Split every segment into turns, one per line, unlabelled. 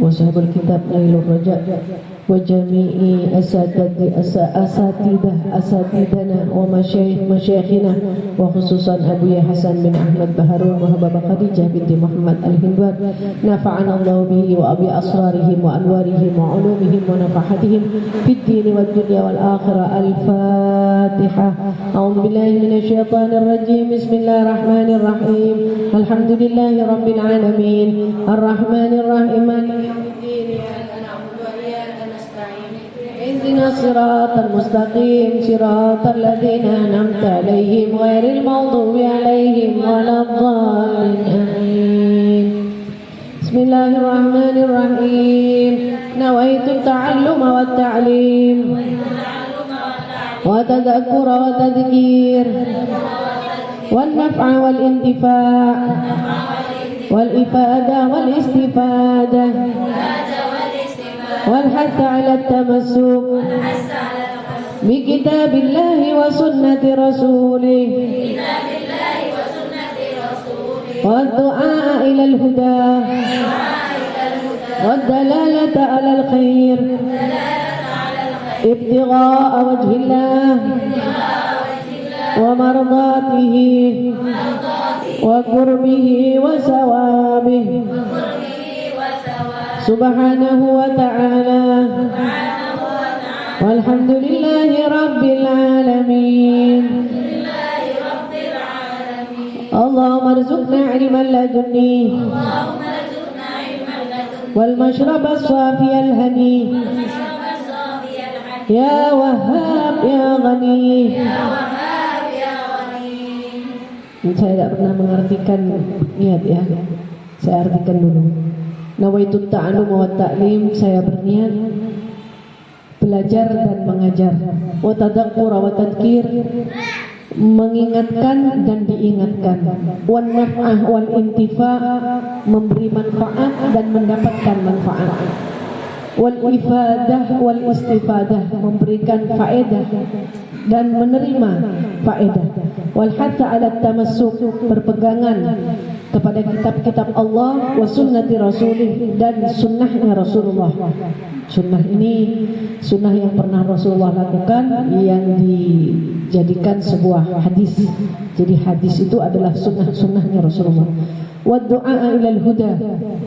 وصحب الكتاب نيل الرجاء وجميع أساتذتنا ومشايخنا وخصوصا أبويا حسن بن أحمد بهارون وهبة خديجة بنت محمد الهندوان نفعنا الله به وأبي أسرارهم وأنوارهم وعلومهم ونفحتهم في الدين والدنيا والآخرة. الفاتحة. أعوذ بالله من الشيطان الرجيم. بسم الله الرحمن الرحيم. الحمد لله رب العالمين الرحمن الرحيم مالك يوم الدين إياك نعبد وإياك نستعين اهدنا الصراط المستقيم صراط الذين أنعمت عليهم غير المغضوب عليهم ولا الضالين آمين. بسم الله الرحمن الرحيم. نويت التعلم والتعليم وتذكر وتذكير والنفع والانتفاع والإفادة والاستفادة والحث على التمسك بكتاب الله وسنة رسوله والدعاء إلى الهدى والدلالة على الخير ابتغاء وجه الله ومرضاته وقربه وثوابه سبحانه وتعالى والحمد لله رب العالمين. اللهم ارزقنا علما لدني والمشرب الصافي الهني يا وهاب يا غني. Saya tidak pernah mengartikan niat ya. Saya artikan dulu. Nawaitut ta'allum wa ta'lim, saya berniat belajar dan mengajar. Wa tadakkur wa tadkir, mengingatkan dan diingatkan. Wan naf'ah wal intifa', memberi manfaat dan mendapatkan manfaat. Wal ifadah wal istifadah, memberikan faedah dan menerima faedah. Wal hatta ala tamassuk, berpegangan kepada kitab-kitab Allah wa sunnati rasulih, dan sunnahnya Rasulullah. Sunnah ini sunnah yang pernah Rasulullah lakukan, yang dijadikan sebuah hadis. Jadi hadis itu adalah sunnahnya Rasulullah. Wa du'a ilal huda,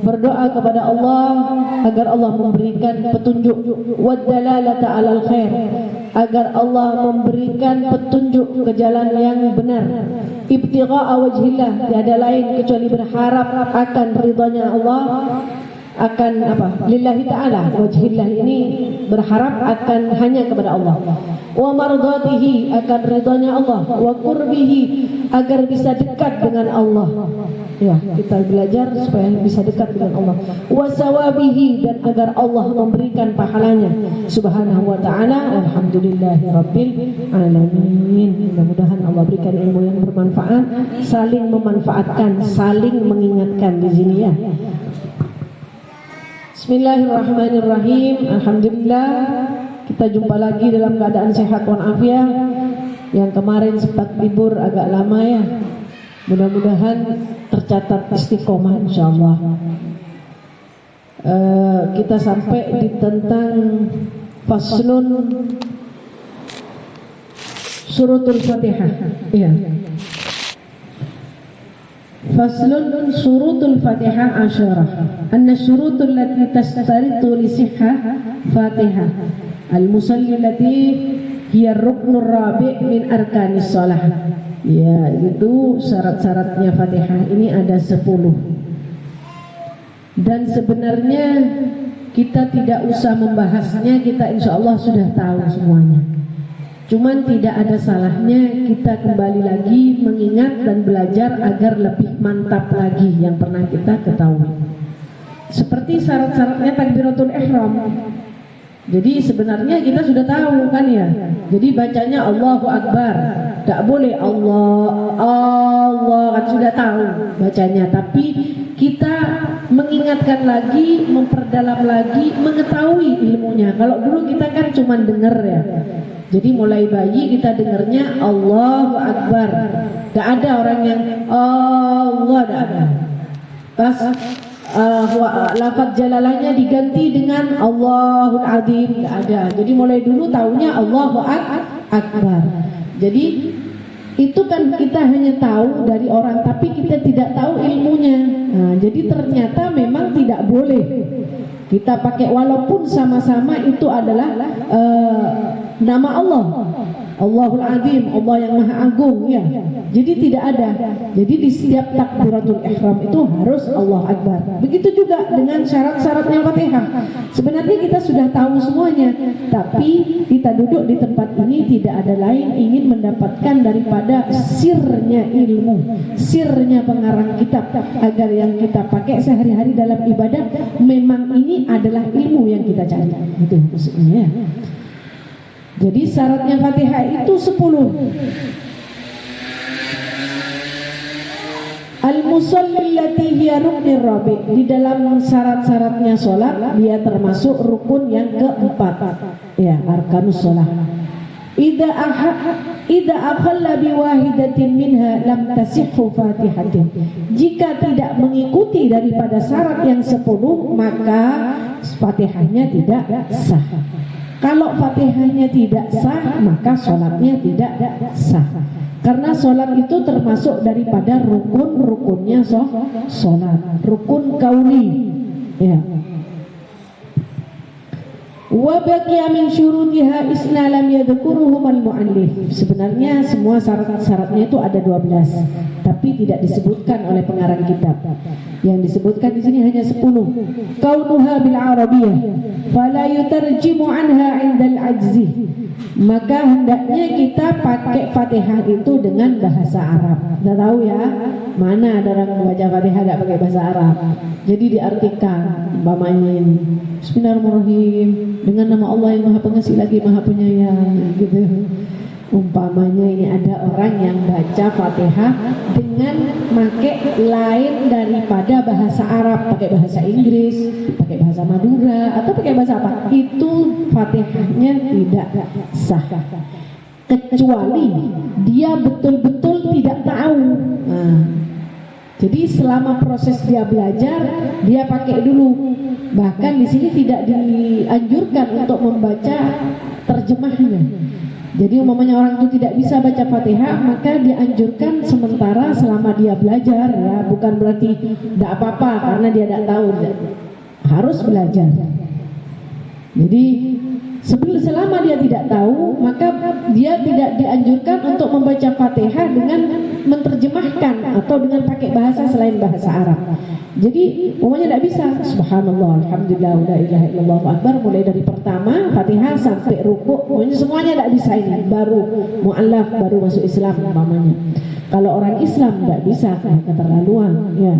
berdoa kepada Allah agar Allah memberikan petunjuk. Wa dalalata alal khair, agar Allah memberikan petunjuk ke jalan yang benar. Ibtigha'a wajhillah, tiada lain kecuali berharap akan ridhanya Allah, akan apa? Lillahi ta'ala. Wajhillah ini berharap akan hanya kepada Allah. Wa mardatihi, akan ridhanya Allah. Wa qurbihi, agar bisa dekat dengan Allah. Ya, kita belajar supaya bisa dekat dengan Allah. Wa sawabihi, dan agar Allah memberikan pahalanya subhanahu wa ta'ala. Alhamdulillahi rabbil alamin. Mudah-mudahan Allah berikan ilmu yang bermanfaat, saling memanfaatkan, saling mengingatkan di sini ya. Bismillahirrahmanirrahim. Alhamdulillah, kita jumpa lagi dalam keadaan sehat walafiat. Yang kemarin sempat libur agak lama ya. Mudah-mudahan tercatat istiqomah insyaallah. Kita sampai di tentang faslun suratul Fatihah. Iya. Faslun suratul Fatihah asyarah. Anna syurutul lati tastaritu li sihhah Fatihah al-musalli lati hiya ruknur rabi' min arkanis shalah. Ya, itu syarat-syaratnya Fatihah ini ada 10. Dan sebenarnya kita tidak usah membahasnya, kita insya Allah sudah tahu semuanya. Cuman tidak ada salahnya kita kembali lagi mengingat dan belajar agar lebih mantap lagi yang pernah kita ketahui. Seperti syarat-syaratnya takbiratul ihram. Jadi sebenarnya kita sudah tahu kan ya. Jadi bacanya Allahu Akbar, tak boleh Allah kan sudah tahu bacanya. Tapi kita mengingatkan lagi, memperdalam lagi, mengetahui ilmunya. Kalau dulu kita kan cuma dengar ya. Jadi mulai bayi kita dengarnya Allahu Akbar. Gak ada orang yang Allah, gak ada. Pas lafaz jalalahnya diganti dengan Allahul Azim, nggak ada. Jadi mulai dulu taunya Allahu Akbar. Jadi itu kan kita hanya tahu dari orang, tapi kita tidak tahu ilmunya. Nah, jadi ternyata memang tidak boleh kita pakai, walaupun sama-sama itu adalah nama Allah, Allahul Azim, Allah yang Maha Agung, ya. Jadi tidak ada. Jadi di setiap takbiratul ihram itu harus Allah Akbar. Begitu juga dengan syarat-syaratnya Fatihah. Sebenarnya kita sudah tahu semuanya, tapi kita duduk di tempat ini tidak ada lain ingin mendapatkan daripada sirnya ilmu, sirnya pengarang kitab, agar yang kita pakai sehari-hari dalam ibadah memang ini adalah ilmu yang kita cari. Itu maksudnya. Jadi syaratnya Fatihah itu 10. Al-musalli allati hiya ruknir rabi'. Di dalam syarat-syaratnya sholat dia termasuk rukun yang keempat. Ya, arkanus sholat. Idza akhalla biwahidatin minha lam tasihhu fatihatin. Jika tidak mengikuti daripada syarat yang 10, maka Fatihahnya tidak sah. Kalau Fatihahnya tidak sah, maka sholatnya tidak sah. Karena sholat itu termasuk daripada rukun-rukunnya sholat, rukun kauli, ya. Wa baqiya min syurutiha isna lam yadhkuruhum al-mu'allif. Sebenarnya semua syarat-syaratnya itu ada 12, tapi tidak disebutkan oleh pengarang kitab. Yang disebutkan di sini hanya 10. Kaunuha bil arabiyyah fala yutarjimu anha 'indal ajzi. Maka hendaknya kita pakai Fatihah itu dengan bahasa Arab. Kita tahu ya, mana ada orang membaca Fatihah tidak pakai bahasa Arab. Jadi diartikan, umpamanya ini Bismillahirrahmanirrahim, dengan nama Allah yang Maha Pengasih lagi Maha Penyayang, gitu. Umpamanya ini ada orang yang baca Fatihah dengan pakai lain daripada bahasa Arab, pakai bahasa Inggris, pakai bahasa Madura, atau pakai bahasa apa, itu Fatihahnya tidak sah, kecuali dia betul-betul tidak tahu. Nah, jadi selama proses dia belajar, dia pakai dulu. Bahkan di sini tidak dianjurkan untuk membaca terjemahnya. Jadi umpamanya orang itu tidak bisa baca Fatihah, maka dianjurkan sementara selama dia belajar, ya, bukan berarti tidak apa-apa karena dia tidak tahu, harus belajar. Jadi selama dia tidak tahu, maka dia tidak dianjurkan untuk membaca Fatihah dengan menerjemahkan atau dengan pakai bahasa selain bahasa Arab. Jadi umumnya tidak bisa. Subhanallah, alhamdulillah, la ilaha illallah, akbar, mulai dari pertama Fatihah sampai ruku, semuanya tidak bisa. Ini baru mu'allaf, baru masuk Islam umpamanya. Kalau orang Islam tidak bisa, keterlaluan, ya.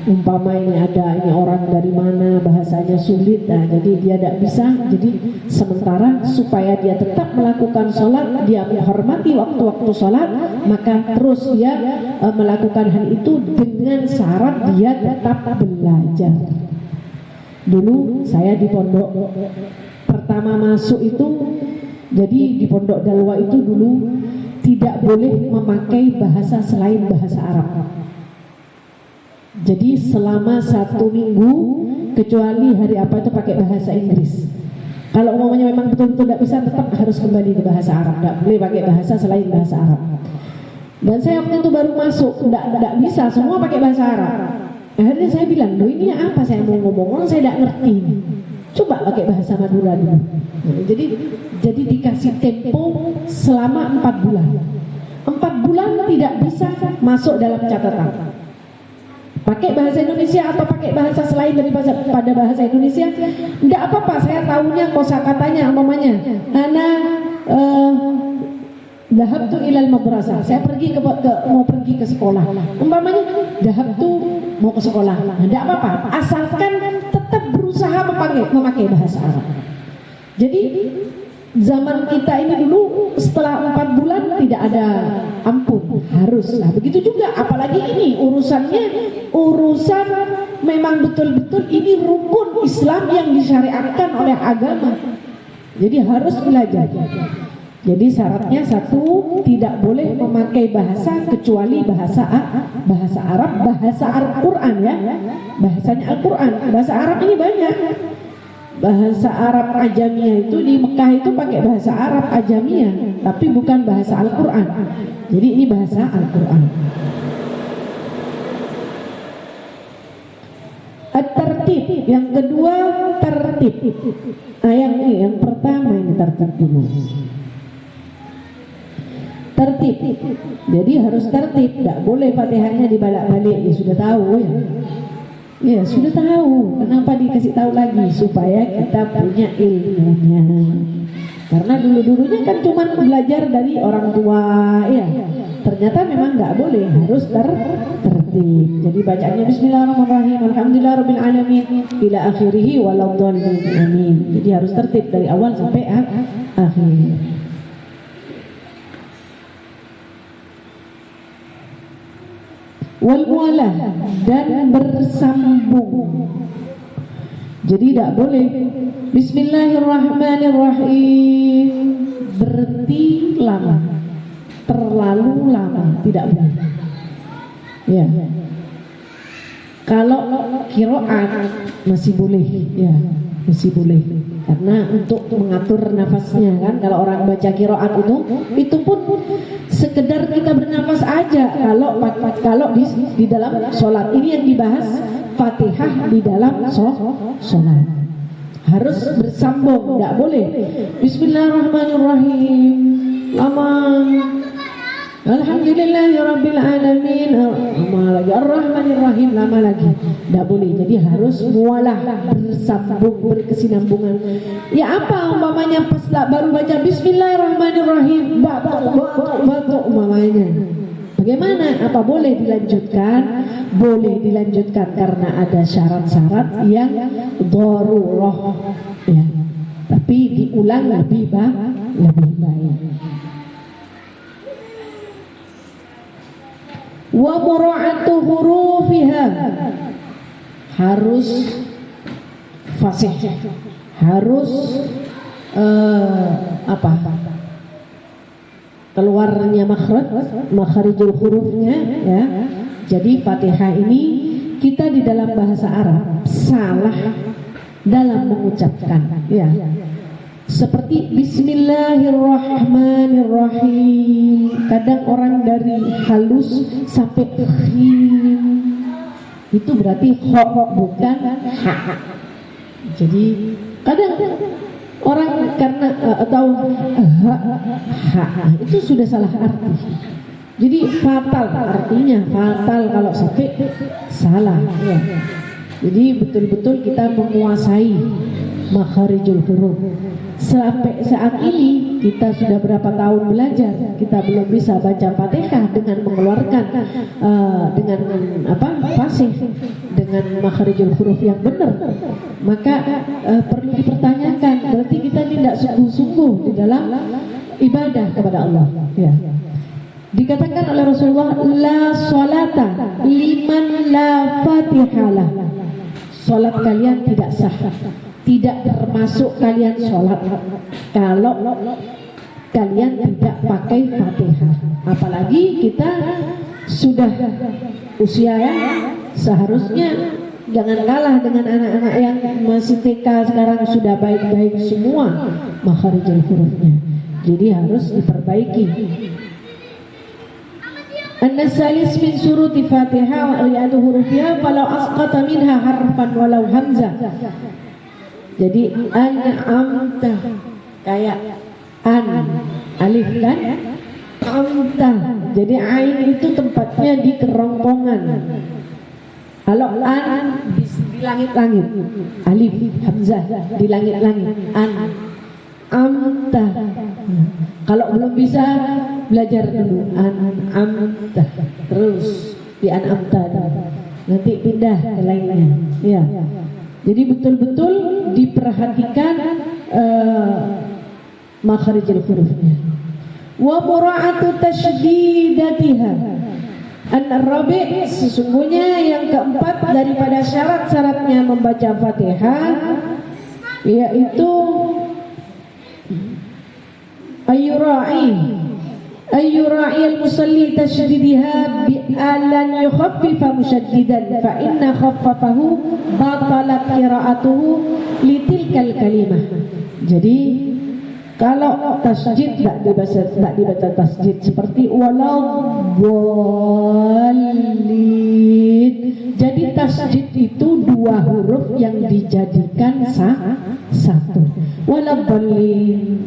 Umpama ini ada ini orang dari mana bahasanya sulit, nah, jadi dia tidak bisa. Jadi sementara supaya dia tetap melakukan sholat, dia menghormati waktu-waktu sholat, maka terus dia melakukan hal itu dengan syarat dia tetap belajar. Dulu saya di pondok pertama masuk itu, jadi di pondok Dalwa itu dulu tidak boleh memakai bahasa selain bahasa Arab. Jadi selama 1 minggu, kecuali hari apa itu pakai bahasa Inggris. Kalau umumnya memang betul-betul tidak bisa, tetap harus kembali ke bahasa Arab, tidak boleh pakai bahasa selain bahasa Arab. Dan saya waktu itu baru masuk, tidak bisa, semua pakai bahasa Arab. Akhirnya saya bilang, loh ini apa saya mau ngomong, orang saya tidak ngerti. Coba pakai bahasa Madura dulu. Nah, jadi dikasih tempo selama 4 bulan. 4 bulan tidak bisa masuk dalam catatan. Pakai bahasa Indonesia atau pakai bahasa selain daripada bahasa Indonesia, tidak apa-apa. Saya tahunya kosakatanya, umpamanya ana dhahabtu ilal madrasah, saya mau pergi ke sekolah, umpamanya dhahabtu mau ke sekolah, tidak apa-apa, asalkan tetap berusaha memakai bahasa Arab. Jadi zaman kita ini dulu setelah 4 bulan tidak ada ampun, harus. Nah, begitu juga apalagi ini urusan memang betul-betul ini rukun Islam yang disyariatkan oleh agama. Jadi harus belajar. Jadi syaratnya satu, tidak boleh memakai bahasa kecuali bahasa Arab, bahasa Al-Quran ya. Bahasanya Al-Quran, bahasa Arab ini banyak. Bahasa Arab Ajamiyah itu di Mekah itu pakai bahasa Arab Ajamiyah, tapi bukan bahasa Al-Quran. Jadi ini bahasa Al-Quran. At-tartib, yang kedua tertib. Nah, yang pertama ini tertib dulu. Tertib, jadi harus tertib, tidak boleh Fatihahnya dibalak-balik. Ya sudah tahu ya. Ya sudah tahu. Kenapa dikasih tahu lagi? Supaya kita punya ilmunya. Karena dulu-dulunya kan cuma belajar dari orang tua ya. Ternyata memang nggak boleh, harus tertib. Jadi bacanya Bismillahirrahmanirrahim, Alhamdulillahirabbil alamin ila akhirih waladhdallin amin. Jadi harus tertib dari awal sampai akhir. Wal mualah, dan bersambung. Jadi tidak boleh Bismillahirrahmanirrahim berhenti lama, terlalu lama, tidak boleh. Ya. Kalau qiraat masih boleh, ya masih boleh. Karena untuk mengatur nafasnya kan, kalau orang baca qiraat itu pun sekedar kita bernafas aja. Kalau di dalam sholat ini yang dibahas Fatihah di dalam sholat harus bersambung, tidak boleh Bismillahirrahmanirrahim lama, Alhamdulillahirabbil alamin lama lagi, Ar-Rahmanirrahim lama lagi, tidak boleh. Jadi harus mualah, bersambung, berkesinambungan. Ya apa umpamanya pas baru baca Bismillahirrahmanirrahim batuk umpamanya, bagaimana? Apa boleh dilanjutkan? Boleh dilanjutkan karena ada syarat-syarat yang darurah ya. Tapi diulang lebih baik. Wa mura'atu hurufiha, harus fasih, harus keluarnya makharijul hurufnya ya. Jadi Fatihah ini kita di dalam bahasa Arab salah dalam mengucapkan ya. Seperti Bismillahirrahmanirrahim, kadang orang dari halus sampai khim, itu berarti ho bukan ha. Jadi kadang orang karena atau ha itu sudah salah arti. Jadi fatal, artinya fatal kalau sampai salah ya. Jadi betul-betul kita menguasai makharijul huruf. Sampai saat ini kita sudah berapa tahun belajar, kita belum bisa baca Fatihah dengan mengeluarkan dengan fasih, dengan makharijul huruf yang benar. Maka perlu dipertanyakan, berarti kita tidak sungguh-sungguh di dalam ibadah kepada Allah ya. Dikatakan oleh Rasulullah, la sholata liman la fatihalah. Sholat kalian tidak sah, tidak termasuk kalian sholat kalau kalian tidak pakai Fatihah. Apalagi kita sudah usia ya, seharusnya jangan kalah dengan anak-anak yang masih TK, sekarang sudah baik-baik semua makharijul hurufnya. Jadi harus diperbaiki. An-nasalis min suruti Fatihah wa riyadu hurufiha falau asqata minha harfan walau hamzah. Jadi an'amta kayak alif kan, amta. Jadi ain itu tempatnya di kerongkongan. Kalau di langit-langit, alif hamzah di langit-langit, amta. Kalau belum bisa belajar dulu amta, terus di amta, nanti pindah ke lainnya ya. Jadi betul-betul diperhatikan makharijul hurufnya. Wa mura'atu tasydidatiha. An-rabi', sesungguhnya yang keempat daripada syarat-syaratnya membaca Fatihah yaitu ayyura'i al-musalli tashdidha bi'alan yukhaffifa mushaddidan fa inna khaffafahu batalat qira'atuhu litilkal kalimah. Jadi kalau tasjid tak dibaca tasjid seperti waladhdallin. Jadi tasjid itu dua huruf yang dijadikan satu. Waladhdallin.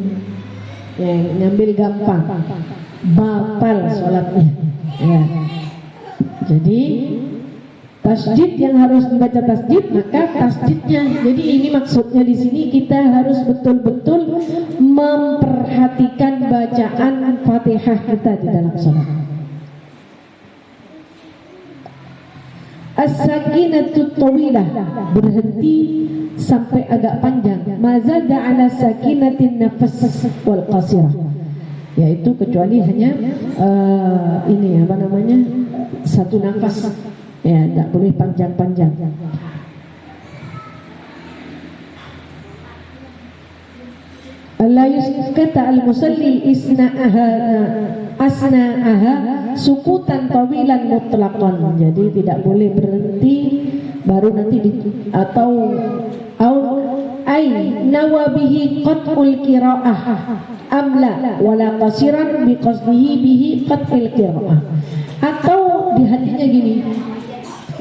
Ya, ngambil gampang. Batal sholatnya. Ya. Jadi tasjid yang harus dibaca tasjid, maka tasjidnya. Jadi ini maksudnya di sini kita harus betul-betul memperhatikan bacaan Fatihah kita di dalam sholat. As-sakinatu tawilah, berhenti sampai agak panjang. Mazada ala sakinatin nafas wal qasirah, yaitu kecuali hanya ini apa namanya, satu nafas. Ya, tidak boleh panjang-panjang. La yuskata al-musalli asna'aha sukutan tawilan mutlaqan. Jadi tidak boleh berhenti baru nanti atau nawabihi qat'ul qira'ah amla wala qasiran biqasdihi bihi qat'il qira'ah. Atau di hatinya gini,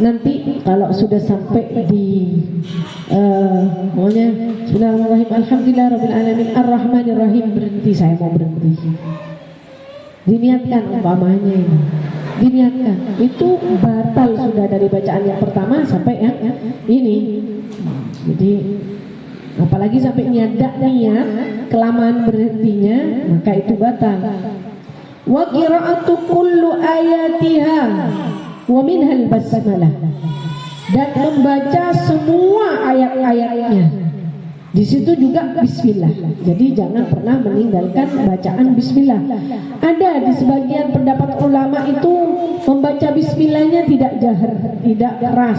nanti kalau sudah sampai di maunya bismillahirrahmanirrahim alhamdulillahirabbil alamin arrahmanir rahim, berhenti, saya mau berhenti. Diniatkan umpamanya diniatkan, itu batal sudah dari bacaan yang pertama sampai yang ini. Jadi apalagi sampai niat kelamaan berhentinya, maka itu batal. Wa qira'atu kullu ayatiha wa minhal basmalah, dan membaca semua ayat-ayatnya. Di situ juga bismillah. Jadi jangan pernah meninggalkan bacaan bismillah. Ada di sebagian pendapat ulama itu membaca bismillahnya tidak jahar, tidak keras.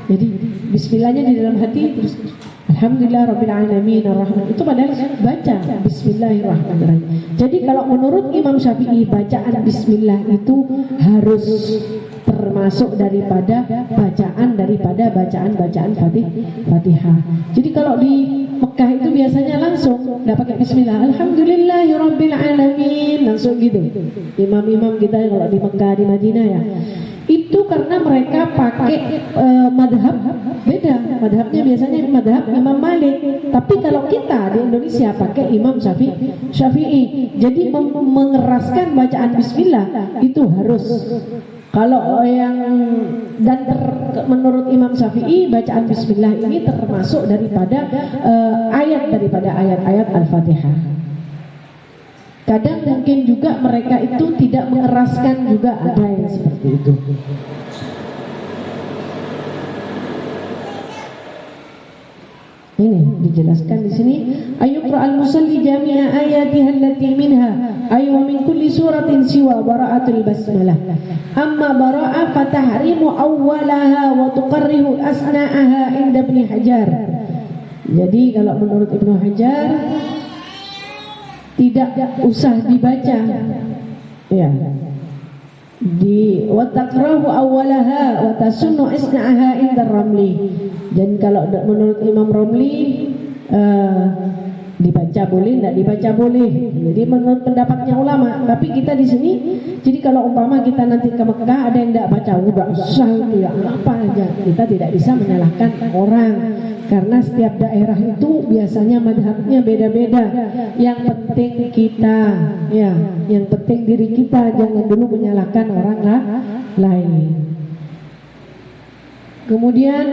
Jadi bismillahnya di dalam hati terus alhamdulillahirabbil alamin arrahman, itu padahal baca bismillahirrahmanirrahim. Jadi kalau menurut Imam Syafi'i, bacaan bismillah itu harus termasuk daripada bacaan Fatihah. Jadi kalau di Mekah itu biasanya langsung nggak pakai bismillah, alhamdulillahirabbil alamin, langsung gitu. Imam-imam kita kalau di Mekah, di Madinah ya, itu karena mereka pakai madhab beda. Madhabnya biasanya madhab Imam Malik, tapi kalau kita di Indonesia pakai Imam Syafi'i. Jadi mengeraskan bacaan bismillah itu harus. Kalau yang menurut Imam Syafi'i, bacaan bismillah ini termasuk daripada ayat-ayat Al-Fatihah. Kadang mungkin juga mereka itu tidak mengeraskan, juga ada yang seperti itu. Ini dijelaskan di sini, ayuqra al-musalli jami'a ayatiha allati minha ay wa min kulli suratin siwa bara'atul basmalah. Amma bara'a fatahrimu awwalaha wa tuqarrihu asna'aha inda Ibnu Hajar. Jadi kalau menurut Ibnu Hajar tidak usah dibaca, ya, di wa taqrahu awwalaha wa tasunnu asna'aha inda Ramli. Dan kalau menurut Imam Romli dibaca boleh, tidak dibaca boleh. Jadi menurut pendapatnya ulama. Tapi kita di sini, jadi kalau umpama kita nanti ke Mekah ada yang tidak baca, udah usah itu ya, apa aja. Kita tidak bisa menyalahkan orang, karena setiap daerah itu biasanya madhabnya beda-beda. Yang penting kita, ya, yang penting diri kita, jangan dulu menyalahkan orang lain. Kemudian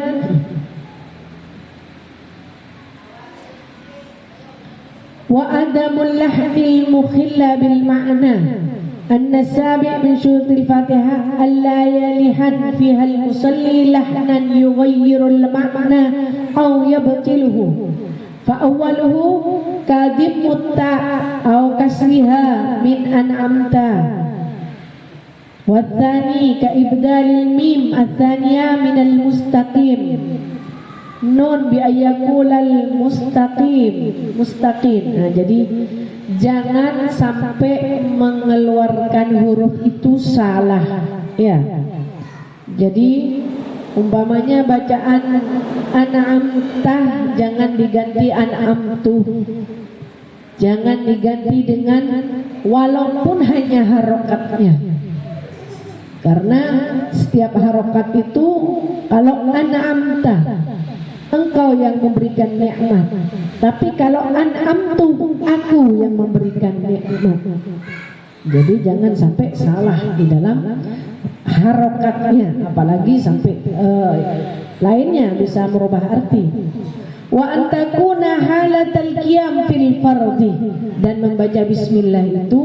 wa adamul lahdil mukhilla bil ma'na anna sabi' min syurutil Fatihah alla yalihan fiha al musalli lahnan yughayyiru al ma'na aw yabtiluhu fa awwaluhu kadhib mutta aw kasriha min an'amta wa tsani ka ibdalil mim ats-tsaniya min al mustaqim nun bi ayyakulal mustaqim. Nah, jadi jangan sampai mengeluarkan huruf itu salah, ya. Jadi umpamanya bacaan an'amtah jangan diganti an'amtu, jangan diganti dengan walaupun hanya harokatnya, karena setiap harokat itu kalau an'amtah engkau yang memberikan nikmat, tapi kalau an'amtu aku yang memberikan nikmat. Jadi jangan sampai salah di dalam harokatnya, apalagi sampai lainnya bisa merubah arti. Wa antakuna halatal qiyam fil fardhi, dan membaca bismillah itu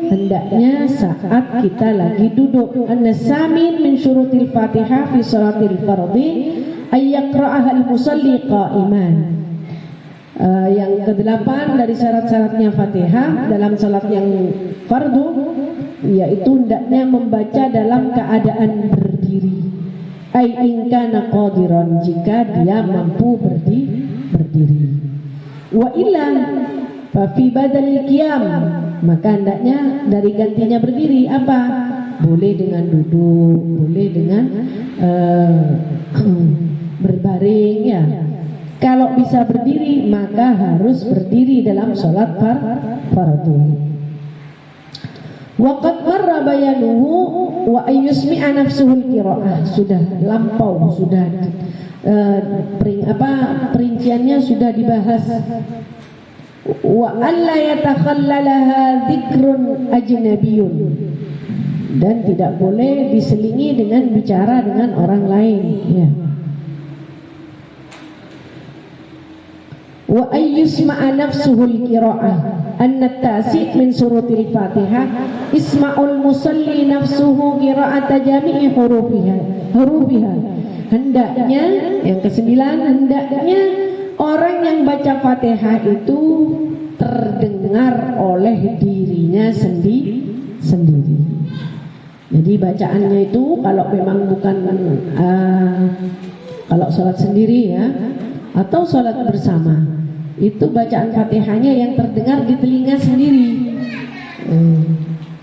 hendaknya saat kita lagi duduk. An-nasamin min syurutil Fatihah fi salatil fardhi ay yaqra'aha al-musalli qa'iman. Yang ke-8 dari syarat-syaratnya Fatihah dalam salat yang fardu, yaitu hendaknya membaca dalam keadaan berdiri. Ai in kana qadiran, jika dia mampu berdiri. Wa illa fa fi badal qiyam, maka hendaknya dari gantinya berdiri apa? Boleh dengan duduk, boleh dengan berbaring, ya. Kalau bisa berdiri maka harus berdiri dalam sholat fardu. Waqad marra bayanuhu wa ayyusmi'a nafsuhul qira'ah, sudah lampau, sudah perinciannya sudah dibahas. Wa alla yatakhallalaha dzikrun ajnabiyyun, dan tidak boleh diselingi dengan bicara dengan orang lain, ya. Wa ayyusma'a nafsuhul qira'ah anna ta'sik min surutil Fatihah isma'ul musalli nafsuhu qira'ata jami'i hurufiha. Hendaknya, yang ke-9, hendaknya orang yang baca Fatihah itu terdengar oleh dirinya sendiri. Jadi bacaannya itu kalau memang bukan kalau sholat sendiri, ya, atau sholat bersama, itu bacaan Fatihahnya yang terdengar di telinga sendiri.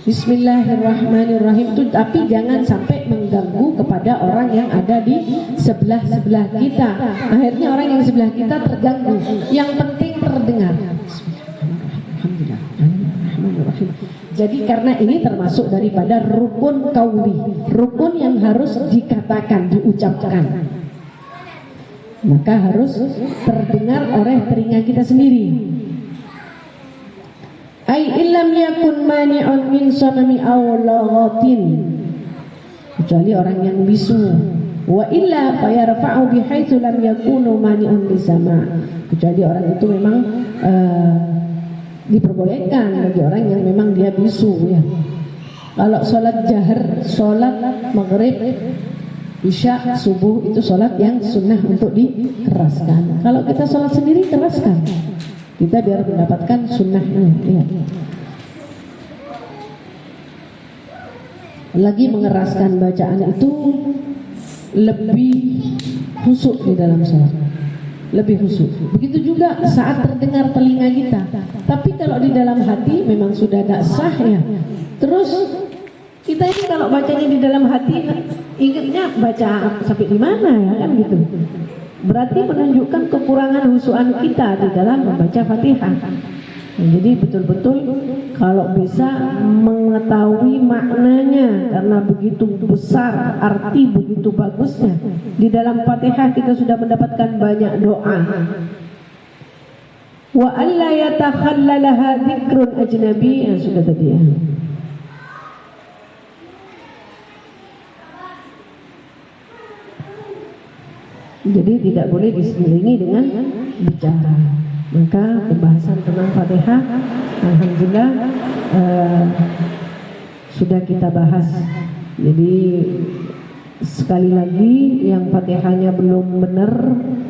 Bismillahirrahmanirrahim itu, tapi jangan sampai mengganggu kepada orang yang ada di sebelah kita. Akhirnya orang yang sebelah kita terganggu. Yang penting terdengar. Bismillahirrahmanirrahim. Jadi karena ini termasuk daripada rukun qauli, rukun yang harus dikatakan, diucapkan, maka harus terdengar oleh telinga kita sendiri. Ai illam yakun mani'un min samami aw laghatin, kecuali orang yang bisu. Wa illa fayarfa'u bihaitsu lam yakunu mani'un lisama, kecuali orang itu memang diperbolehkan bagi orang yang memang dia bisu, ya. Kalau sholat jahar, sholat maghrib, isya, subuh itu sholat yang sunnah untuk dikeraskan. Kalau kita sholat sendiri keraskan, kita biar mendapatkan sunnahnya, ya. Lagi mengeraskan bacaan itu lebih khusyuk di dalam sholat, lebih khusyuk. Begitu juga saat terdengar telinga kita. Tapi kalau di dalam hati memang sudah tidak sah, ya. Terus kita ini kalau bacanya di dalam hati, ingatnya baca sampai di mana, ya kan gitu. Berarti menunjukkan kekurangan khusyuan kita di dalam membaca Fatihah. Nah, jadi betul-betul kalau bisa mengetahui maknanya, karena begitu besar arti, begitu bagusnya. Di dalam Fatihah kita sudah mendapatkan banyak doa. Wa alla yatakhallalaha dzikrun ajnabi, yang sudah tadi, ya. Jadi tidak boleh diselingi dengan bicara. Maka pembahasan tentang Fatihah, alhamdulillah, sudah kita bahas. Jadi sekali lagi, yang Fatihahnya belum benar,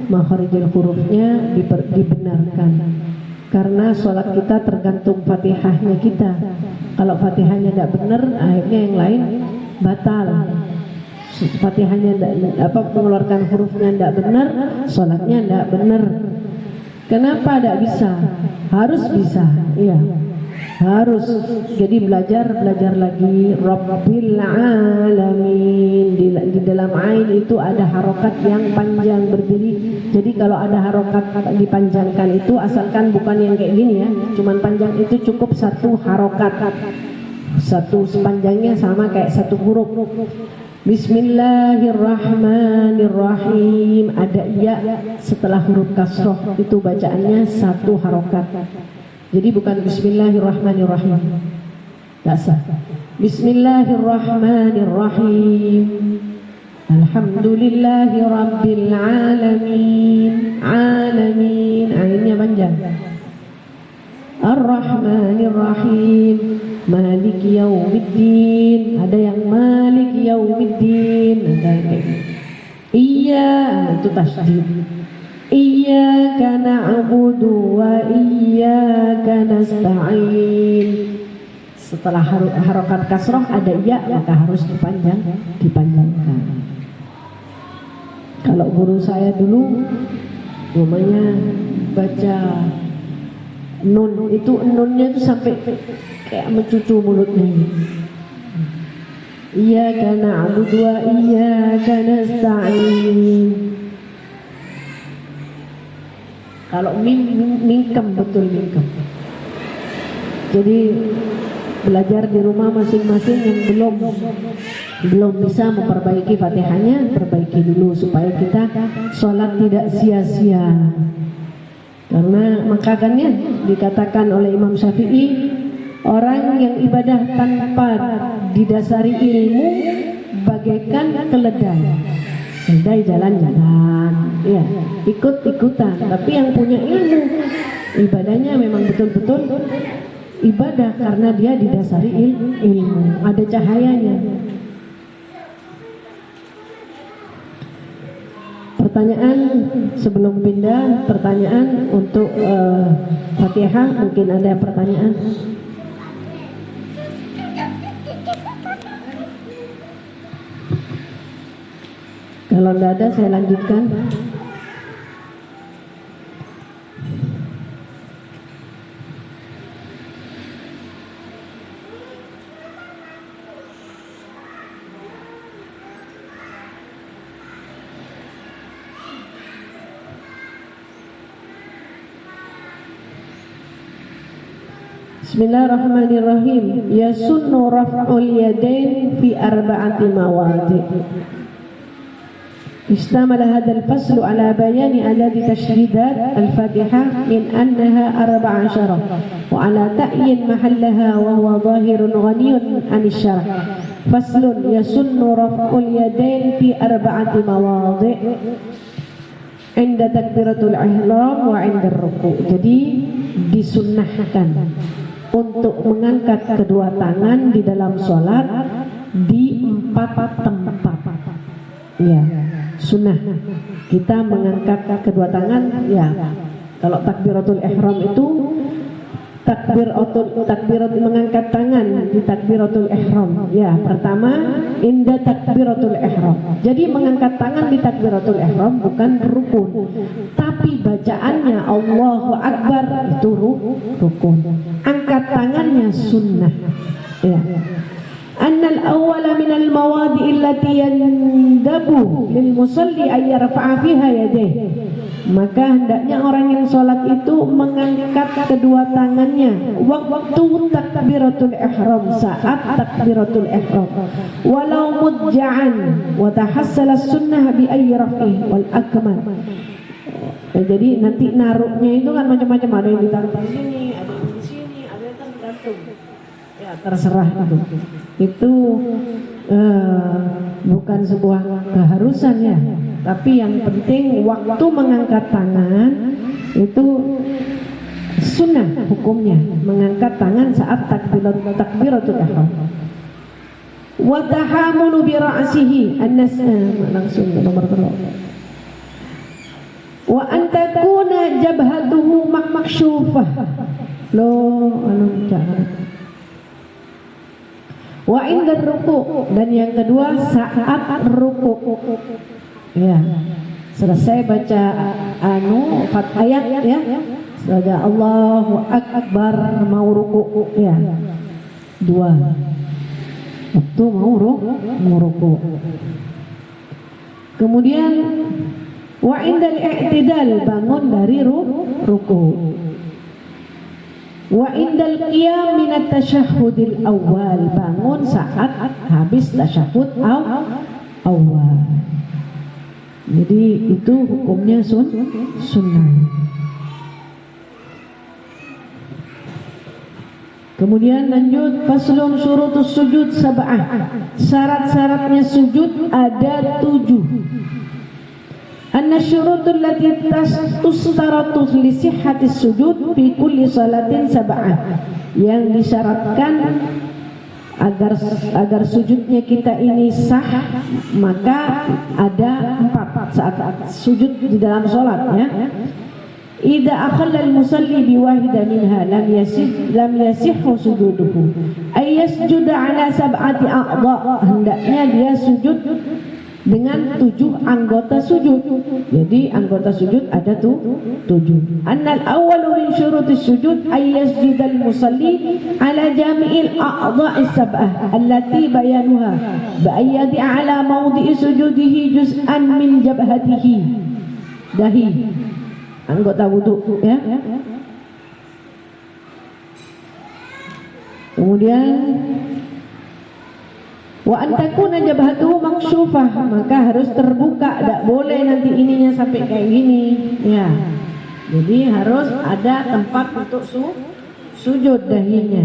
makharijul hurufnya dibenarkan. Karena sholat kita tergantung Fatihahnya kita. Kalau Fatihahnya tidak benar, akhirnya yang lain batal. Fatihahnya mengeluarkan hurufnya tidak benar, sholatnya tidak benar. Kenapa tidak bisa? Harus bisa, iya. harus. Jadi belajar lagi Rabbil Alamin. Di dalam ain itu ada harokat yang panjang berdiri. Jadi kalau ada harokat dipanjangkan itu, asalkan bukan yang kayak gini ya, cuman panjang itu cukup satu harokat, satu sepanjangnya sama kayak satu huruf. Bismillahirrahmanirrahim, ada ya setelah huruf kasroh, itu bacaannya satu harokat. Jadi bukan Bismillahirrahmanirrahim, tidak sah. Bismillahirrahmanirrahim, Alhamdulillahi Rabbil Alamin. Alamin, ainnya panjang. Ar-Rahmanir-Rahim, Maliki Yaumiddin. Ada yang Maliki Yaumiddin, ada yang kayak gitu. Iya, itu tasydid. Iyyaka na'budu wa iyyaka nasta'in. Setelah harokat kasroh ada ya, maka harus dipanjangkan. Kalau guru saya dulu namanya baca nun, itu nunnya itu sampai kayak mencucu mulutnya. Iyyaka na'budu wa iyyaka nasta'in. Kalau mingkem, betul mingkem. Jadi belajar di rumah masing-masing yang belum bisa memperbaiki Fatihahnya, perbaiki dulu supaya kita sholat tidak sia-sia. Karena makanya dikatakan oleh Imam Syafi'i, orang yang ibadah tanpa didasari ilmu bagaikan keledai. Keledai jalan-jalan, ya, ikut-ikutan. Tapi yang punya ilmu, ibadahnya memang betul-betul ibadah karena dia didasari ilmu, ada cahayanya. Pertanyaan sebelum pindah, pertanyaan untuk Fatihah, mungkin ada pertanyaan. Kalau tidak ada, saya lanjutkan. Bismillahirrahmanirrahim. Yasunnu raf'ul yadain fi arba'ati mawadi'. اشتمل هذا الفصل على بيان عدد تشهيدات الفاتحة من أنها 14 وعلى تعيين محلها وهو ظاهر غني عن الشرع. فصل يسن رفع اليدين في 4 مواضع عند تكبيرة الإحرام وعند الركوع. Jadi disunnahkan untuk mengangkat kedua tangan di dalam sholat di 4 tempat. Ya, sunnah kita mengangkat kedua tangan. Ya, kalau takbiratul ihram itu takbiratul mengangkat tangan di takbiratul ihram. Ya, pertama inda takbiratul ihram. Jadi mengangkat tangan di takbiratul ihram bukan rukun, tapi bacaannya Allahu Akbar itu rukun. Angkat tangannya sunnah. Ya. Annal awwala minal mawadi'i allati yandabu lil musalli ay yarfa'a fiha yadayhi. Maka hendaknya orang yang sholat itu mengangkat kedua tangannya waktu takbiratul ihram, saat takbiratul ihram, walau mudja'an wa tahassala sunnah bi ayyi raf'i wal akmal. Jadi nanti naruhnya itu kan macam-macam, ada yang ditaruh di sini, ada yang di sini, ada yang tergantung. Ya, terserah itu. Itu bukan sebuah keharusan ya, tapi yang penting waktu mengangkat tangan itu sunnah hukumnya, mengangkat tangan saat takbiratul ihram. Wa tahamulu bi ra'sihi langsung nomor 3. Wa an takuna jabhatuhu makshufah. Jangan. Wa indar ruku', dan yang kedua saat ruku'. Ya, selesai baca ayat ya, Saja Allahu Akbar mau ruku ya. 2. Waktu mau ruku. Kemudian wa indal i'tidal, bangun dari ruku. Wa indal qiyam min at-tasyahhudil awal, bangun saat habis tasyahud awal. Jadi itu hukumnya sunnah. Kemudian lanjut, faslun syurutus sujud sab'ah. Syarat-syaratnya sujud ada 7. Anna syurutul lati tustaratu li sihhatis sujud fi kulli salatin sab'ah. Yang disyaratkan agar sujudnya kita ini sah, maka ada 4 saat sujud di dalam salat ya. Idza akhalla al-musalli biwahida minha lam yasihhu sujuduhu. Ay yasjuda ala sab'ati a'dha, hendaknya dia sujud dengan 7 anggota sujud. Jadi anggota sujud ada 7. Annal awwalu min syurutis sujud ay yasjudal musalli ala jami'il a'dha'is sab'ah allati bayanuha bi ayyadi ala mawdi'i sujudihi juz'an min jabhatihi. Dahi, anggota wudu ya. Kemudian wa antakuna jabhatuhu maksyufah, maka harus terbuka, tidak boleh nanti ininya sampai kayak gini ya. Jadi harus ada tempat untuk sujud dahinya.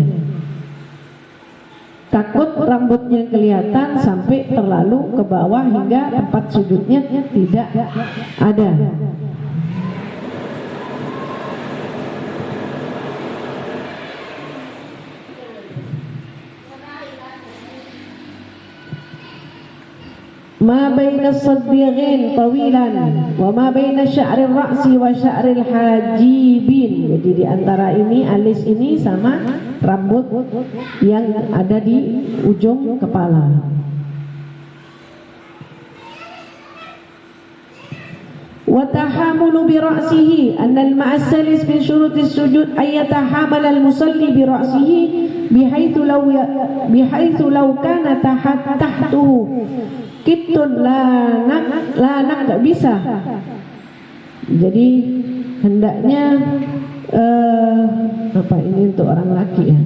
Takut rambutnya kelihatan sampai terlalu ke bawah hingga tempat sujudnya tidak ada. Ma baina as-sadighin tawilan wa ma baina sya'ril ra'si wa sya'ril hajibin. Jadi di antara ini alis ini sama rambut yang ada di ujung kepala. Wa tahamulu bi ra'sihi, anna al-ma'as-salis min syurutis sujud ay yatahamala al-musalli bi ra'sihi bihaitsu law kana tahtuhu kitun lanak gak bisa. Jadi hendaknya apa ini untuk orang laki ya.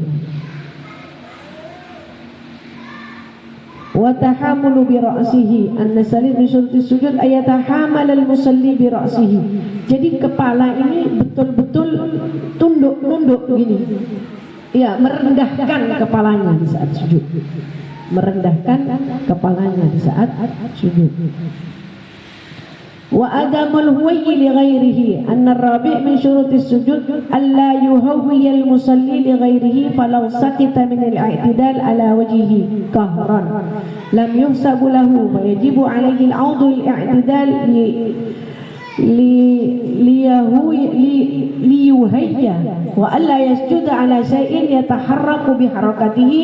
Wa tahamulu bi ra'sihi, an-nasalid min syurutis sujud ayatahamal al-musalli bi ra'sihi. Jadi kepala ini betul-betul nunduk gini. Ya, merendahkan kepalanya di saat sujud. Merendahkan kepalanya di saat sujud. Wa adamul huwayyi li ghairihi, anna ar-rabi' min syurutis sujud alla yuhawwiya al-musalli li ghairihi falau sakita min al-i'tidal ala wajhihi qahran lam yuhsabu lahu wa yajibu alayhi al-'audu al-i'tidal liyuhayya wa alla yasjuda ala shay'in yataharraku biharakatihi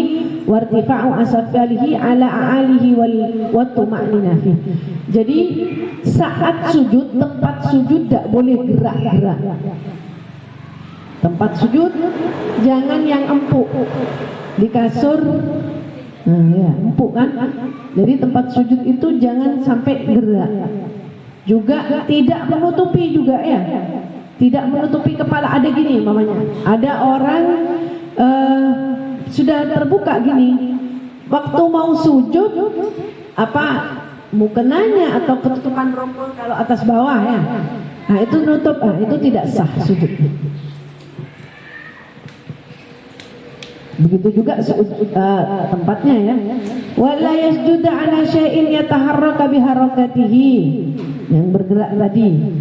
wa irtifa'u asfalihi ala a'alihi wa tuma'ninah. Jadi saat sujud, tempat sujud tidak boleh gerak-gerak. Tempat sujud jangan yang empuk di kasur. Nah ya, empuk kan. Jadi tempat sujud itu jangan sampai gerak. Juga tidak menutupi juga ya. Tidak menutupi kepala, ada gini mamanya. Ada orang sudah terbuka gini. Waktu mau sujud apa mukenanya atau ketutupan rompol kalau atas bawah ya. Nah itu nutup, itu tidak sah sujud. Begitu juga tempatnya ya. Wala yasjuda ala syai'in yataharraka biharakatihi, yang bergerak tadi.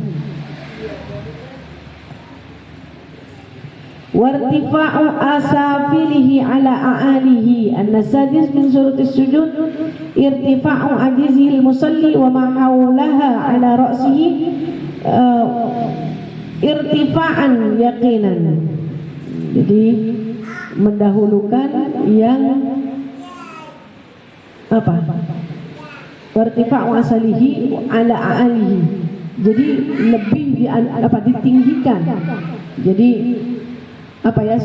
Wartifa'u asafilihi ala a'alihi, an-nasadis min syurutis sujud irtifa'u ajizil musalli wa ma hawlaha ala ra'sihi irtifa'an yaqinan. Jadi mendahulukan yang apa? Wartifa'u asalihi ala a'alihi. Jadi lebih ditinggikan Jadi apa ya,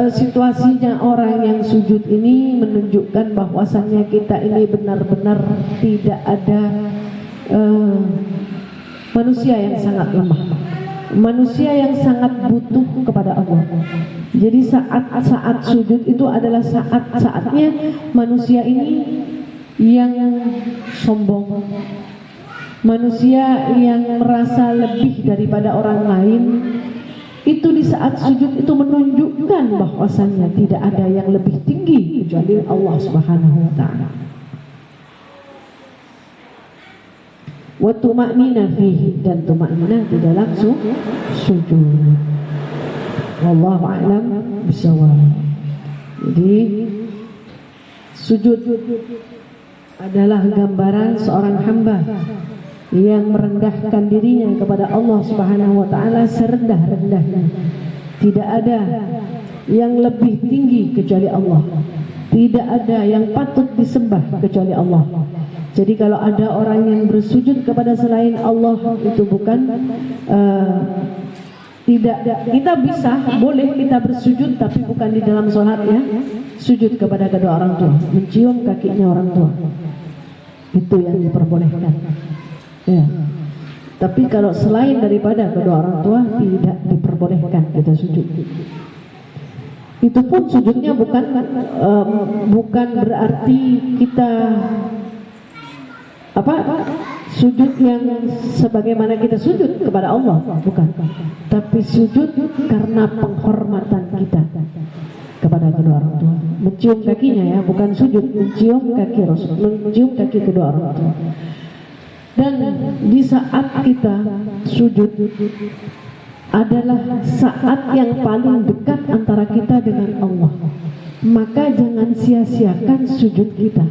situasinya orang yang sujud ini menunjukkan bahwasannya kita ini benar-benar tidak ada manusia yang sangat lemah, manusia yang sangat butuh kepada Allah. Jadi saat sujud itu adalah saatnya manusia ini yang sombong, manusia yang merasa lebih daripada orang lain. Itu di saat sujud itu menunjukkan bahwasannya tidak ada yang lebih tinggi kecuali Allah Subhanahu wa taala. Wa tuma'nina fihi, dan tuma'nina di dalam sujud. Wallahu a'lam bishawab. Jadi sujud adalah gambaran seorang hamba yang merendahkan dirinya kepada Allah Subhanahu wa taala serendah-rendahnya. Tidak ada yang lebih tinggi kecuali Allah. Tidak ada yang patut disembah kecuali Allah. Jadi kalau ada orang yang bersujud kepada selain Allah, itu bukan tidak, kita bisa, boleh kita bersujud, tapi bukan di dalam sholat ya. Sujud kepada kedua orang tua, mencium kakinya orang tua, itu yang diperbolehkan ya. Tapi kalau selain daripada kedua orang tua, tidak diperbolehkan kita sujud. Itu pun sujudnya bukan berarti kita sujud yang sebagaimana kita sujud kepada Allah, bukan. Tapi sujud karena penghormatan kita kepada kedua orang tua. Mencium kakinya ya, bukan sujud, mencium kaki Rasul, mencium kaki kedua orang tua. Dan di saat kita sujud adalah saat yang paling dekat antara kita dengan Allah. Maka jangan sia-siakan sujud kita,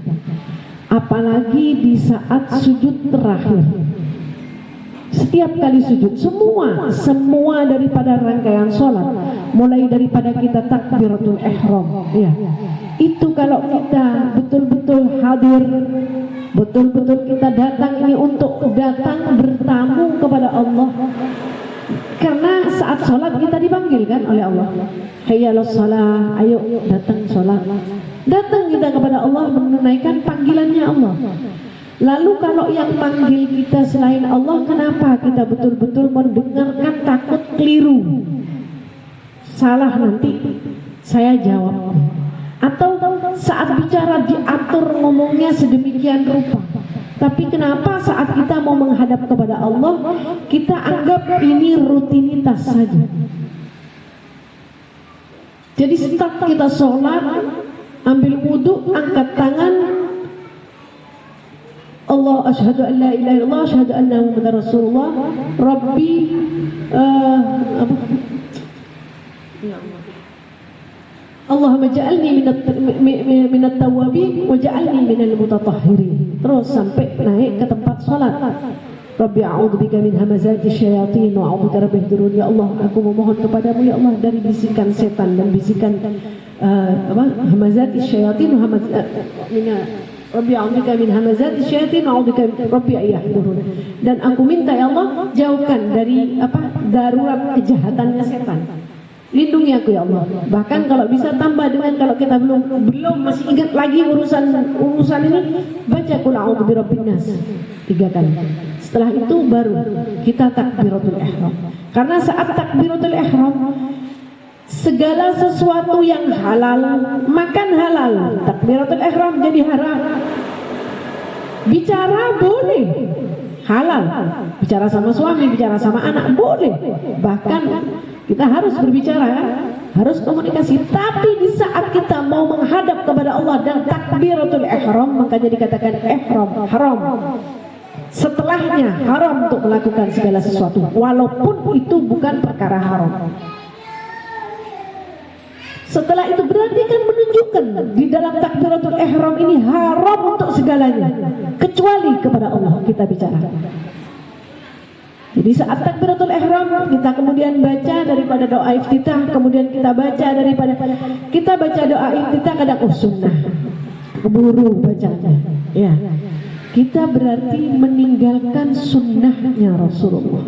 apalagi di saat sujud terakhir. Setiap kali sujud, semua daripada rangkaian sholat, mulai daripada kita takbiratul ihram ya, itu kalau kita betul-betul hadir, betul-betul kita datang ini untuk datang bertamu kepada Allah. Karena saat sholat kita dipanggil kan oleh Allah, hayya alas shalah, ayo datang sholat. Datang kita kepada Allah menunaikan panggilannya Allah. Lalu kalau yang panggil kita selain Allah, kenapa kita betul-betul mendengarkan, takut keliru, salah nanti saya jawab, atau saat bicara diatur ngomongnya sedemikian rupa. Tapi kenapa saat kita mau menghadap kepada Allah, kita anggap ini rutinitas saja. Jadi setelah kita sholat, ambil wudhu, angkat tangan, Allah asyhadu an la ilaha illallah, asyhadu anna muhammadar rasulullah, Rabbi Allahumma ja'alni minat tawwabin wa ja'alni minal mutatahhirin. Terus sampai naik ke tempat salat. Rabbi a'udzubika min hamazati syayatin wa a'udzubika rabbi yahdurun. Ya Allah, aku memohon kepadamu ya Allah dari bisikan setan dan bisikan hamazati syayatin wa Rabbi a'udzubika min hamazati syayatin wa a'udzubika rabbi yahdurun. Dan aku minta ya Allah, jauhkan dari darurat kejahatannya setan. Lindungi aku ya Allah. Bahkan kalau bisa tambah dengan, kalau kita belum masih ingat lagi urusan ini, baca qul a'udzu birabbin nas 3 kali. Setelah itu baru kita takbiratul ihram. Karena saat takbiratul ihram, segala sesuatu yang halal, makan halal, takbiratul ihram jadi haram. Bicara boleh, halal. Bicara sama suami, bicara sama anak boleh. Bahkan kita harus berbicara, harus komunikasi. Tapi di saat kita mau menghadap kepada Allah dan takbiratul ihram, makanya dikatakan ihram haram. Setelahnya haram untuk melakukan segala sesuatu, walaupun itu bukan perkara haram. Setelah itu berarti kan menunjukkan di dalam takbiratul ihram ini haram untuk segalanya, kecuali kepada Allah kita bicara. Jadi saat takbiratul ihram kita kemudian baca daripada doa iftitah, kemudian kita baca doa iftitah kadang sunnah, keburu bacanya. Ya, kita berarti meninggalkan sunnahnya Rasulullah.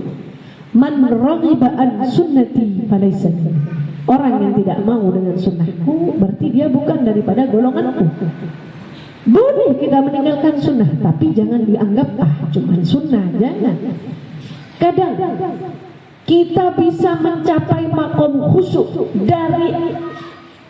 Man raghiba an sunnati falaysa minni. Orang yang tidak mau dengan sunnahku berarti dia bukan daripada golonganku. Boleh kita meninggalkan sunnah, tapi jangan dianggap cuma sunnah, jangan. Kadang kita bisa mencapai makom khusyuk dari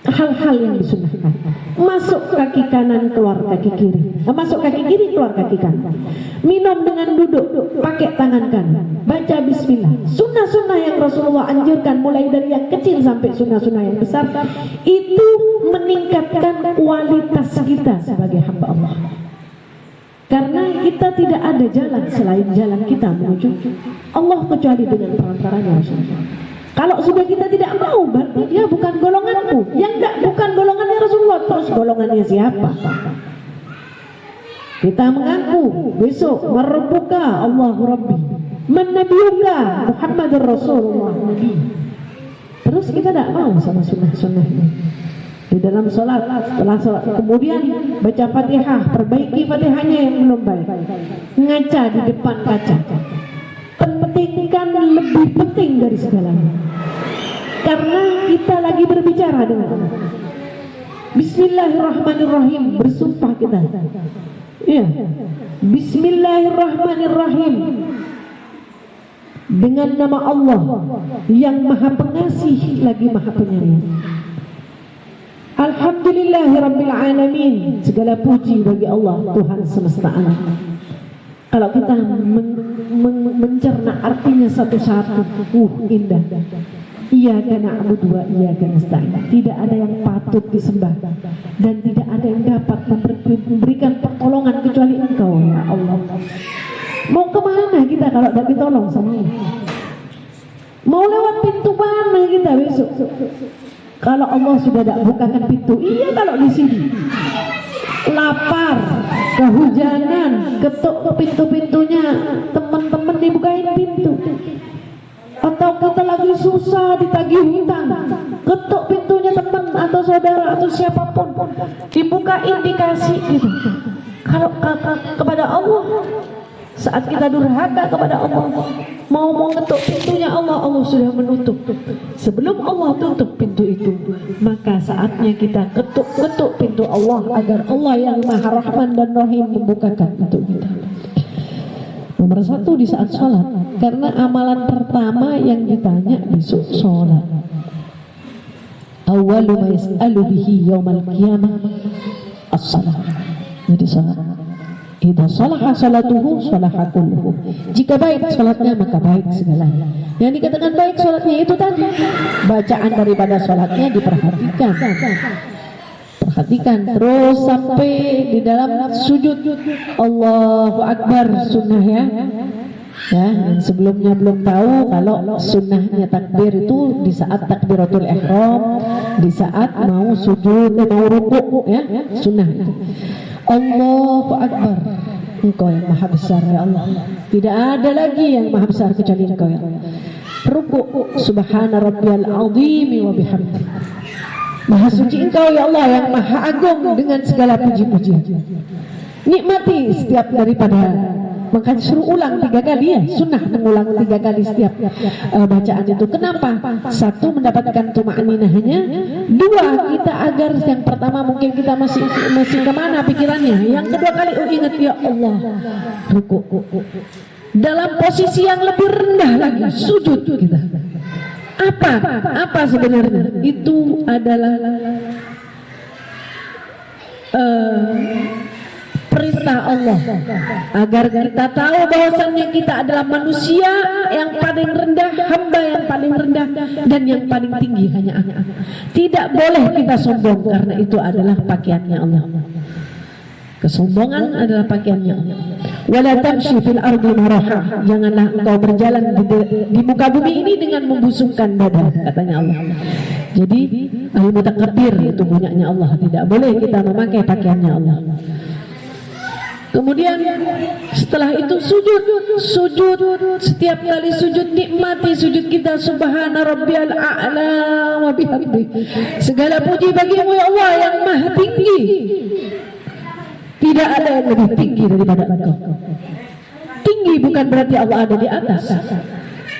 hal-hal yang disunnahkan. Masuk kaki kanan, keluar kaki kiri. Masuk kaki kiri, keluar kaki kanan. Minum dengan duduk, pakai tangan kanan. Baca bismillah. Sunnah-sunnah yang Rasulullah anjurkan, mulai dari yang kecil sampai sunnah-sunnah yang besar, itu meningkatkan kualitas kita sebagai hamba Allah. Karena kita tidak ada jalan selain jalan kita menuju Allah kecuali dengan perantaranya Rasulullah. Kalau sudah kita tidak mau, berarti dia bukan golonganku. Yang tidak bukan golongannya Rasulullah, terus golongannya siapa? Kita mengaku besok merbuka Allahu Rabbi, menabiyuka Muhammadur Rasulullah Nabi. Terus kita tidak mau sama sunnah-sunnah ini. Di dalam sholat, setelah sholat kemudian baca Fatihah, perbaiki Fatihahnya yang belum baik, ngaca di depan kaca. Pentingkan lebih penting dari segalanya, karena kita lagi berbicara dengan Allah. Bismillahirrahmanirrahim, bersumpah kita. Ya, Bismillahirrahmanirrahim, dengan nama Allah yang Maha Pengasih lagi Maha Penyayang. Alhamdulillahirabbil alamin, segala puji bagi Allah Tuhan semesta alam. Kalau kita mencerna artinya satu-satu, indah. Iyyaka na'budu wa iyyaka nasta'in. Tidak ada yang patut disembah dan tidak ada yang dapat memberikan pertolongan kecuali Engkau ya Allah. Mau kemana kita kalau tidak ditolong sama Allah? Mau lewat pintu mana kita besok? Kalau Allah sudah tidak bukakan pintu, iya kalau di sini lapar, kehujanan, ketuk pintu-pintunya teman-teman dibukain pintu. Atau kita lagi susah ditagih hutang, ketuk pintunya teman atau saudara atau siapapun, dibukain, dikasih gitu. Kalau kepada Allah, saat kita durhaka kepada Allah, mau ngetuk pintunya Allah, Allah sudah menutup. Sebelum Allah tutup pintu itu, maka saatnya kita ketuk pintu Allah agar Allah yang Maha Rahman dan Rahim membukakan untuk kita. Nomor satu di saat sholat, karena amalan pertama yang ditanya besok sholat. Awwalu ma yas'alu bihi yaumal qiyamah as-salat. Jadi sholat. Idza salaha salatuhu salaha kulluhu. Jika baik salatnya maka baik segalanya. Yang dikatakan baik salatnya itu tadi, bacaan daripada salatnya diperhatikan. Perhatikan terus sampai di dalam sujud. Allahu Akbar, sunnah ya. Ya, yang sebelumnya belum tahu kalau sunnahnya takbir itu di saat takbiratul ihram, di saat mau sujud, mau rukuk ya, sunnah itu. Allahu Akbar, Engkau yang maha besar ya Allah, tidak ada lagi yang maha besar kecuali Engkau ya Allah. Rukuk, subhana rabbiyal azim wa bihamdi, maha suci Engkau ya Allah yang maha agung dengan segala puji-pujian. Nikmati setiap daripada, maka suruh ulang 3 kali ya, sunnah mengulang 3 kali setiap bacaan itu. Kenapa? 1, mendapatkan tuma'ninahnya. 2, kita agar yang pertama mungkin kita masih kemana pikirannya. Yang kedua kali ingat ya Allah, rukuk dalam posisi yang lebih rendah lagi, sujud kita. Apa sebenarnya? Itu adalah perintah Allah agar kita tahu bahwasannya kita adalah manusia yang paling rendah, hamba yang paling rendah, dan yang paling tinggi hanya Allah. Tidak boleh kita sombong karena itu adalah pakaiannya Allah. Kesombongan adalah pakaiannya Allah. Wala tamshi fil ardi maraha, janganlah engkau berjalan di muka bumi ini dengan membusungkan dada, katanya Allah. Jadi al-mutakabbir itu punyanya Allah, tidak boleh kita memakai pakaiannya Allah. Kemudian setelah itu sujud. Setiap kali sujud nikmati sujud kita. Subhana rabbiyal a'la wa bihamdi, segala puji bagimu ya Allah yang maha tinggi, tidak ada yang lebih tinggi daripada Engkau. Tinggi bukan berarti Allah ada di atas.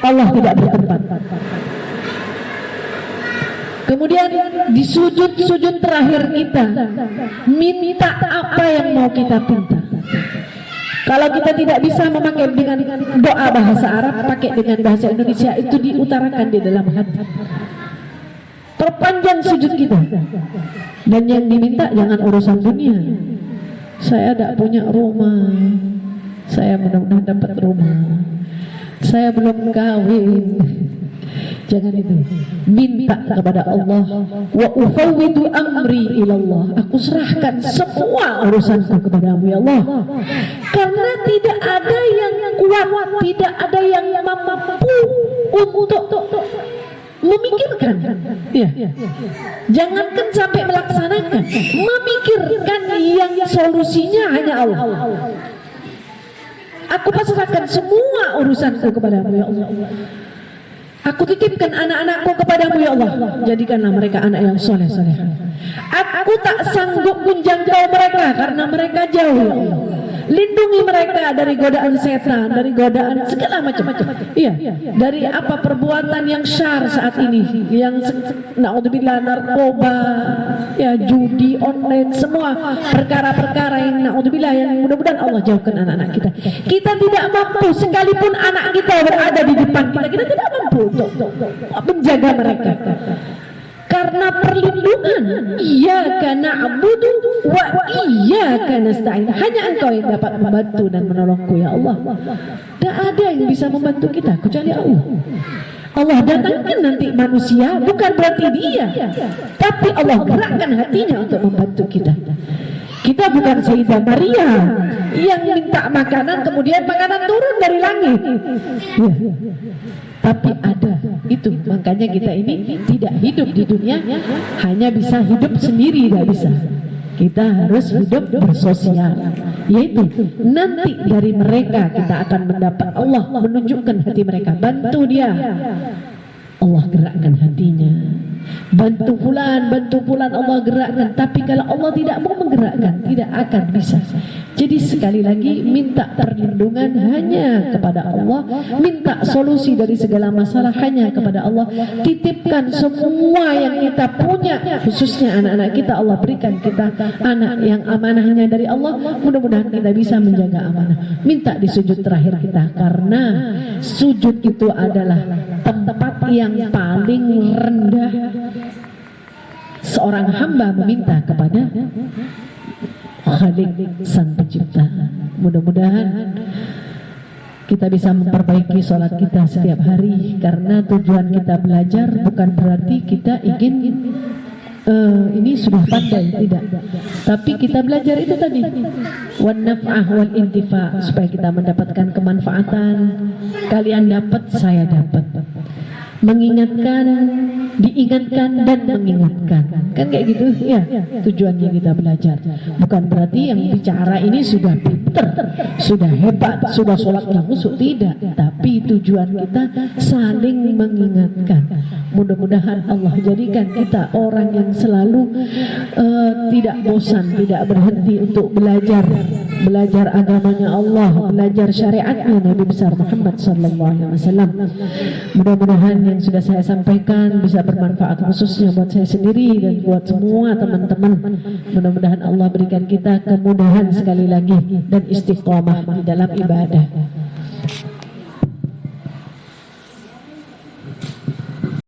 Allah tidak bertempat. Kemudian di sujud terakhir kita minta apa yang mau kita minta. Kalau kita tidak bisa memakai dengan doa bahasa Arab, pakai dengan bahasa Indonesia, itu diutarakan di dalam hati. Perpanjang sujud kita. Dan yang diminta jangan urusan dunia. Saya tidak punya rumah, saya mudah-mudahan dapat rumah. Saya belum kawin. Jangan itu. Minta kepada Allah. Wa ufawwidu amri ilallah. Aku serahkan semua urusanku kepadamu ya Allah. Karena tidak ada yang kuat, tidak ada yang mampu untuk memikirkan. Ya. Jangankan sampai melaksanakan, memikirkan yang solusinya hanya Allah. Aku pasrahkan semua urusanku kepadamu ya Allah. Aku titipkan anak-anakku kepadamu ya Allah. Jadikanlah mereka anak yang soleh-soleh. Aku tak sanggup menjangkau mereka karena mereka jauh ya Allah. Lindungi mereka dari godaan setan, dari godaan segala macam-macam. Iya, dari apa perbuatan yang syar saat ini, yang naudzubillah narkoba, ya judi online, semua perkara-perkara yang naudzubillah, yang mudah-mudahan Allah jauhkan anak-anak kita. Kita tidak mampu, sekalipun anak kita berada di depan kita, kita tidak mampu untuk menjaga mereka. Karena perlindungan, iyyaka na'budu wa iyyaka nasta'in. Hanya Engkau yang dapat membantu dan menolongku ya Allah. Tidak ada yang bisa membantu kita kecuali Allah. Allah datangkan nanti manusia, bukan berarti dia, tapi Allah gerakkan hatinya untuk membantu kita. Kita bukan Sayyidah Maria yang minta makanan kemudian makanan turun dari langit ya. Tapi ada itu, makanya kita ini tidak hidup di dunia hanya bisa hidup sendiri, tidak bisa. Kita harus hidup bersosial, yaitu nanti dari mereka kita akan mendapat, Allah menunjukkan hati mereka, bantu dia, Allah gerakkan hatinya. Bantu fulan Allah gerakkan. Tapi kalau Allah tidak mau menggerakkan, tidak akan bisa. Jadi sekali lagi, minta perlindungan hanya kepada Allah, minta solusi dari segala masalah hanya kepada Allah. Titipkan semua yang kita punya, khususnya anak-anak kita, Allah berikan kita anak yang amanahnya dari Allah. Mudah-mudahan kita bisa menjaga amanah. Minta di sujud terakhir kita, karena sujud itu adalah tempat yang paling rendah seorang hamba meminta kepada Khalik Sang Pencipta. Mudah-mudahan kita bisa memperbaiki sholat kita setiap hari, karena tujuan kita belajar bukan berarti kita ingin ini sudah pandai, tidak. Tapi kita belajar itu tadi, wan naf'ah wal intifa, supaya kita mendapatkan kemanfaatan. Kalian dapat, saya dapat. Mengingatkan, diingatkan dan mengingatkan, kan kayak gitu ya tujuannya kita belajar. Bukan berarti yang bicara ini sudah pinter, sudah hebat, sudah sholatnya khusyuk, tidak. Tapi tujuan kita saling mengingatkan. Mudah-mudahan Allah jadikan kita orang yang selalu tidak bosan, tidak berhenti untuk belajar agamanya Allah, belajar syariatnya Nabi besar Muhammad SAW. Mudah-mudahan yang sudah saya sampaikan bisa bermanfaat, khususnya buat saya sendiri dan buat semua teman-teman. Mudah-mudahan Allah berikan kita kemudahan sekali lagi dan istiqomah di dalam ibadah.